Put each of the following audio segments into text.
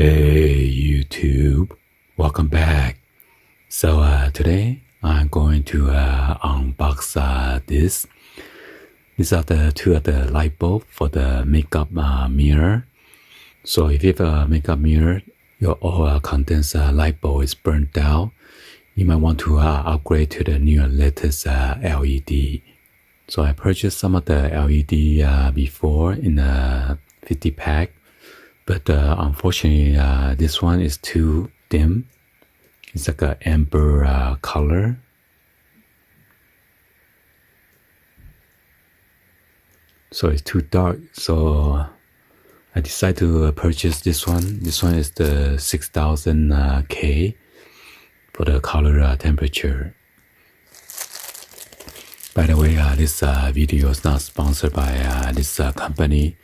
Hey YouTube, welcome back. So today I'm going to unbox this. These are the two of the light bulb for the makeup mirror. So if you have a makeup mirror, your all condenser light bulb is burnt out, you might want to upgrade to the new latest LED. So I purchased some of the LED before in a 50 pack. But unfortunately, this one is too dim. It's like an amber color. So it's too dark. So I decided to purchase this one. This one is the 6000 K for the color temperature. By the way, this video is not sponsored by this company.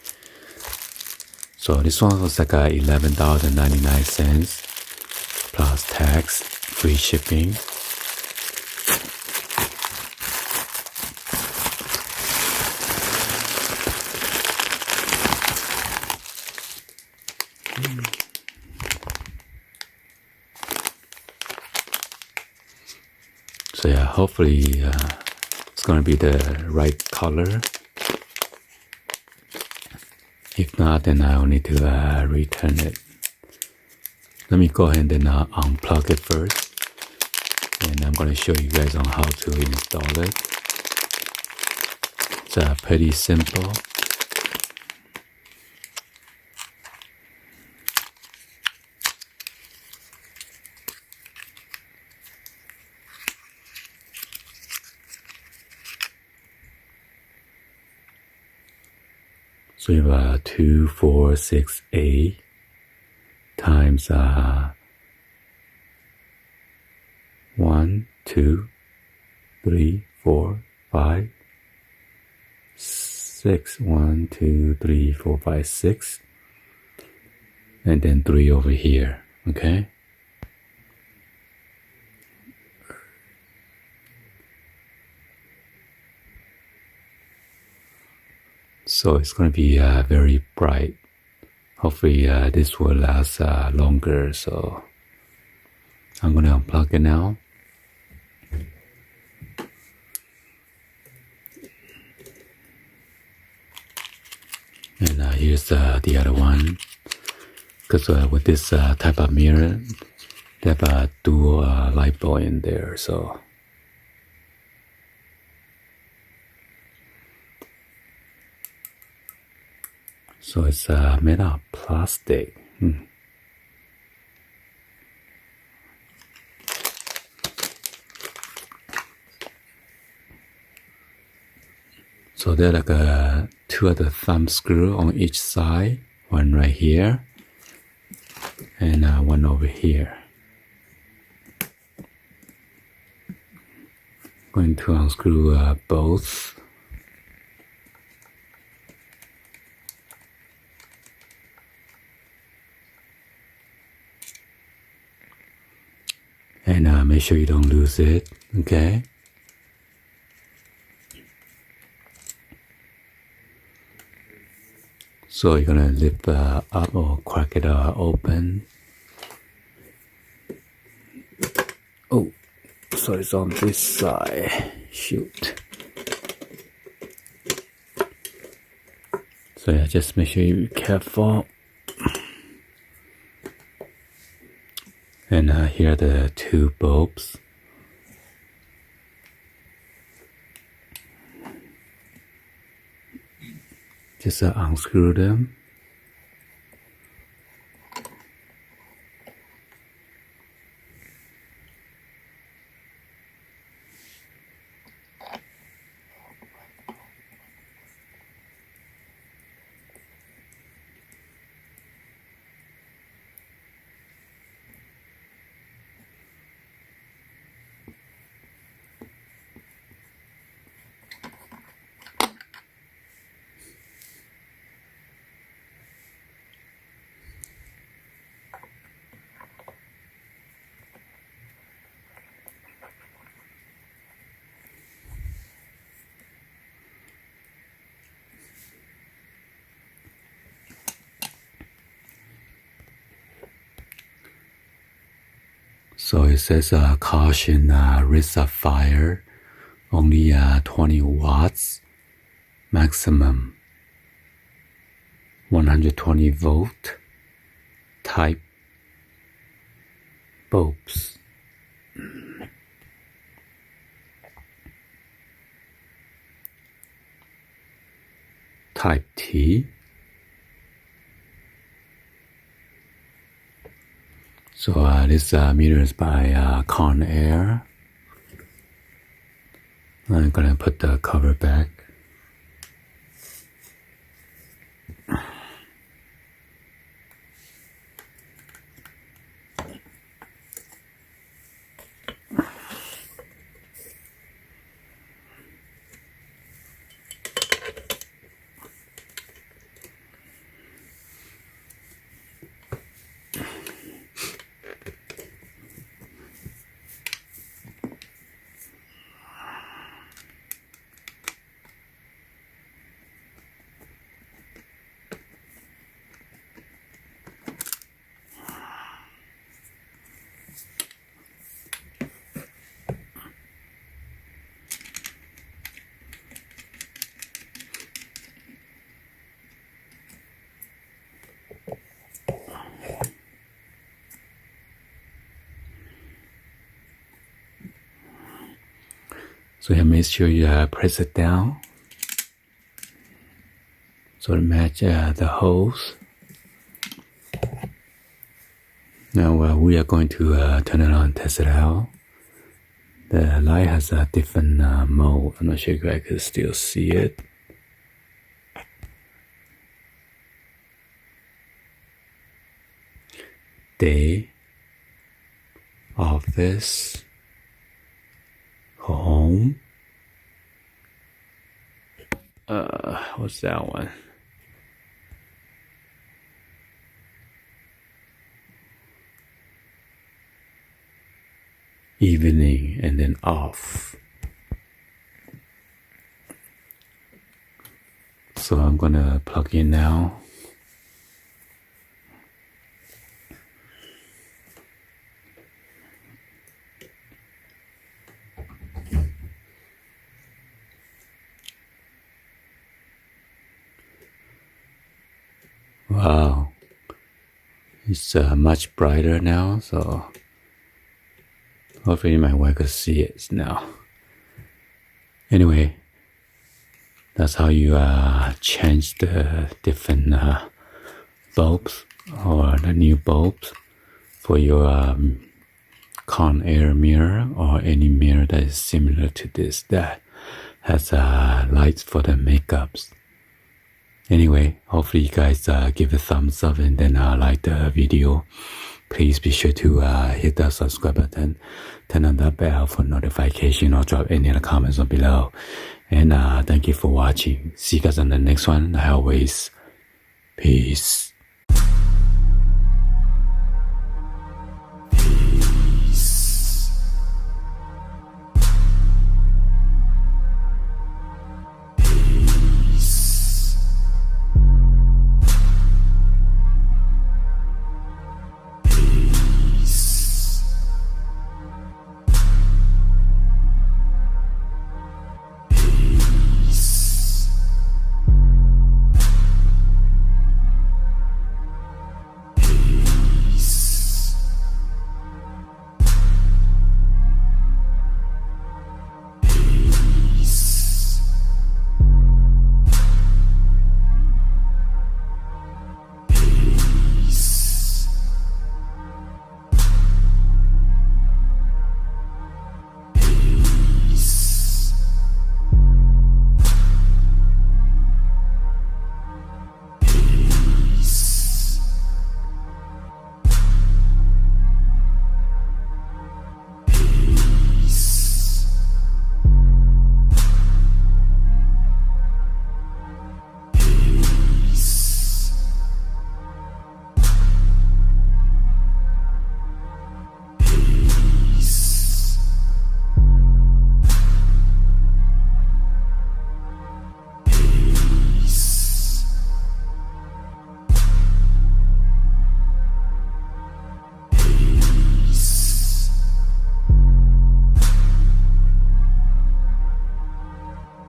So this one was like $11.99 plus tax, free shipping. So yeah, hopefully it's gonna be the right color. If not, then I'll need to return it. Let me go ahead and unplug it first. And I'm going to show you guys on how to install it. It's pretty simple. So you have 246A times 1, 2, 3, 4, 5, 6. 1, 2, 3, 4, 5, 6. And then 3 over here, okay? So it's going to be very bright. Hopefully this will last longer. So I'm going to unplug it now. And here's the other one. Because with this type of mirror, they have a dual light bulb in there. So it's made of plastic. So there are like two of the thumb screw on each side. One right here. And one over here. Going to unscrew both. And make sure you don't lose it, okay? So you're gonna lift up or crack it open. Oh, so it's on this side. Shoot. So yeah, just make sure you be careful. And here are the two bulbs. Just unscrew them. So it says caution risk of fire, only 20 watts maximum, 120 volt type bulbs. Type T. So this meter is by Conair. I'm gonna put the cover back. So you make sure you press it down so to match the holes. Now we are going to turn it on and test it out. The light has a different mode. I'm not sure if I can still see it. Day, office, home. What's that one? Evening, and then off. So I'm gonna plug in now. Wow, it's much brighter now, so hopefully my wife can see it now. Anyway, that's how you change the different bulbs or the new bulbs for your Conair mirror or any mirror that is similar to this that has lights for the makeups. Anyway, hopefully you guys give a thumbs up and then like the video. Please be sure to hit the subscribe button, turn on the bell for notification, or drop any other comments on below. And thank you for watching. See you guys on the next one. As always, peace.